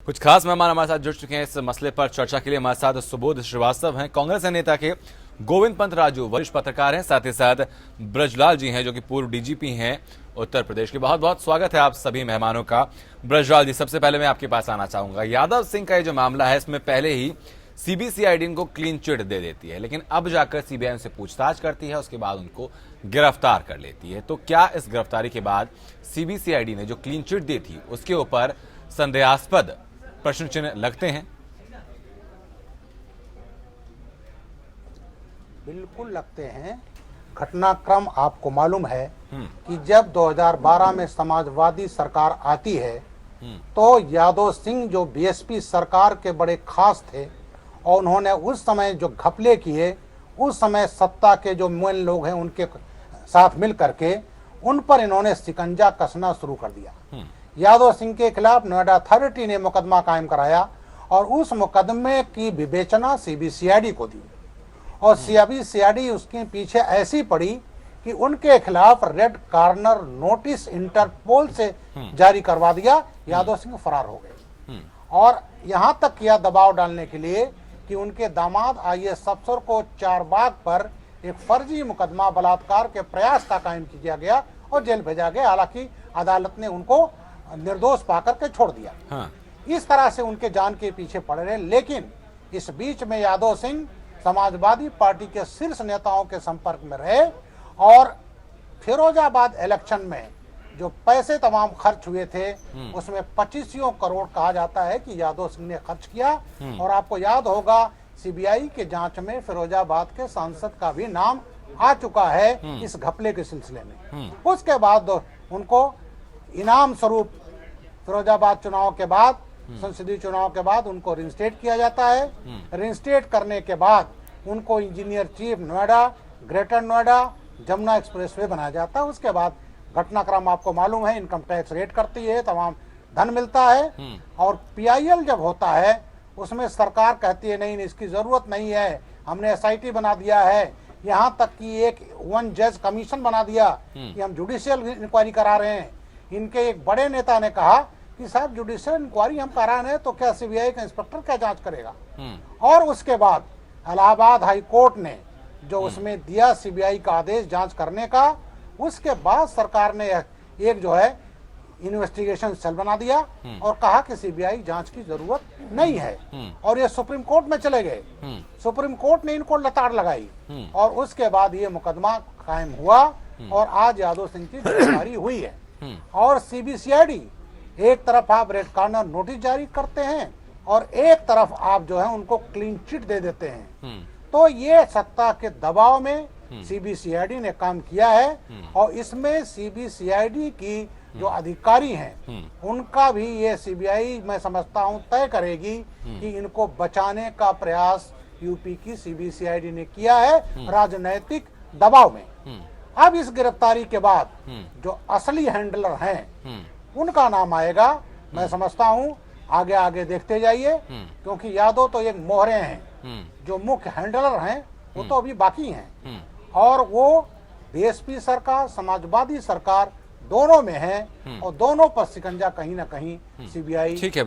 कुछ खास मेहमान हमारे साथ जुड़ चुके हैं इस मसले पर चर्चा के लिए। हमारे साथ सुबोध श्रीवास्तव हैं, कांग्रेस नेता के गोविंद पंत राजू वरिष्ठ पत्रकार हैं, साथ ही साथ ब्रजलाल जी हैं जो कि पूर्व डीजीपी हैं उत्तर प्रदेश के। बहुत बहुत स्वागत है आप सभी मेहमानों का। ब्रजलाल जी, सबसे पहले मैं आपके पास आना चाहूंगा। यादव सिंह का ये जो मामला है, इसमें पहले ही सीबीसीआईडी इनको क्लीन चिट दे देती है, लेकिन अब जाकर सीबीआई उनसे पूछताछ करती है, उसके बाद उनको गिरफ्तार कर लेती है। तो क्या इस गिरफ्तारी के बाद सीबीसीआईडी ने जो क्लीन चिट दी थी उसके ऊपर संदेहास्पद प्रश्न चिन्ह लगते हैं? बिल्कुल लगते हैं। घटनाक्रम आपको मालूम है कि जब 2012 में समाजवादी सरकार आती है तो यादव सिंह जो बीएसपी सरकार के बड़े खास थे और उन्होंने उस समय जो घपले किए, उस समय सत्ता के जो मूल लोग हैं उनके साथ मिल करके उन पर इन्होंने शिकंजा कसना शुरू कर दिया। यादव सिंह के खिलाफ नोएडा अथॉरिटी ने मुकदमा कायम कराया और उस मुकदमे की विवेचना सीबीसीआईडी को दी और सीबीसीआईडी उसके पीछे ऐसी पड़ी कि उनके खिलाफ रेड कॉर्नर नोटिस इंटरपोल से जारी करवा दिया। यादव सिंह फरार हो गए और यहां तक किया दबाव डालने के लिए कि उनके दामाद आईएएस अफसर को चारबाग पर एक फर्जी मुकदमा बलात्कार के प्रयास का कायम किया गया और जेल भेजा गया। हालांकि अदालत ने उनको निर्दोष पाकर के छोड़ दिया। हाँ। इस तरह से उनके जान के पीछे पड़ रहे, लेकिन इस बीच में यादव सिंह समाजवादी पार्टी के शीर्ष नेताओं के संपर्क में रहे और फिरोजाबाद इलेक्शन में जो पैसे तमाम खर्च हुए थे उसमें 25 करोड़ कहा जाता है कि यादव सिंह ने खर्च किया। और आपको याद होगा सीबीआई के जांच में फिरोजाबाद के सांसद का भी नाम आ चुका है इस घपले के सिलसिले में। उसके बाद उनको इनाम स्वरूप फिरोजाबाद चुनाव के बाद, संसदीय चुनाव के बाद उनको रिइंस्टेट किया जाता है। रिइंस्टेट करने के बाद उनको engineer chief Noida, greater Noida, Jamuna expressway बनाया जाता है। उसके बाद घटनाक्रम आपको मालूम है, इनकम टैक्स रेट करती है, तमाम धन मिलता है और पीआईएल जब होता है उसमें सरकार कहती है नहीं इसकी जरूरत नहीं है, हमने एसआईटी बना दिया है, यहाँ तक कि एक 1 जज कमीशन बना दिया कि हम जुडिशियल इंक्वायरी करा रहे हैं। इनके एक बड़े नेता ने कहा कि साहब जुडिशियल इंक्वायरी हम करा रहे हैं तो क्या सीबीआई का इंस्पेक्टर क्या जांच करेगा। और उसके बाद इलाहाबाद हाई कोर्ट ने जो उसमें दिया सीबीआई का आदेश जांच करने का, उसके बाद सरकार ने एक जो है इन्वेस्टिगेशन सेल बना दिया और कहा कि सीबीआई जांच की जरूरत नहीं है और ये सुप्रीम कोर्ट में चले गए। सुप्रीम कोर्ट ने इनको लताड़ लगाई और उसके बाद ये मुकदमा कायम हुआ और आज यादव सिंह की गिरफ्तारी हुई है। और सीबीसीआईडी एक तरफ आप रेड कॉर्नर नोटिस जारी करते हैं और एक तरफ आप जो है उनको क्लीन चिट दे देते हैं। तो ये सत्ता के दबाव में सीबीसीआईडी ने काम किया है और इसमें सीबीसीआईडी की जो अधिकारी हैं उनका भी ये सीबीआई मैं समझता हूं तय करेगी कि इनको बचाने का प्रयास यूपी की सीबीसीआईडी ने किया है राजनैतिक दबाव में। अब इस गिरफ्तारी के बाद जो असली हैंडलर हैं उनका नाम आएगा। मैं समझता हूं आगे आगे देखते जाइए, क्योंकि यादव तो एक मोहरे हैं, जो मुख्य हैंडलर हैं वो तो अभी बाकी हैं और वो बीएसपी सरकार, समाजवादी सरकार दोनों में है और दोनों पर शिकंजा कहीं ना कहीं सीबीआई ठीक है।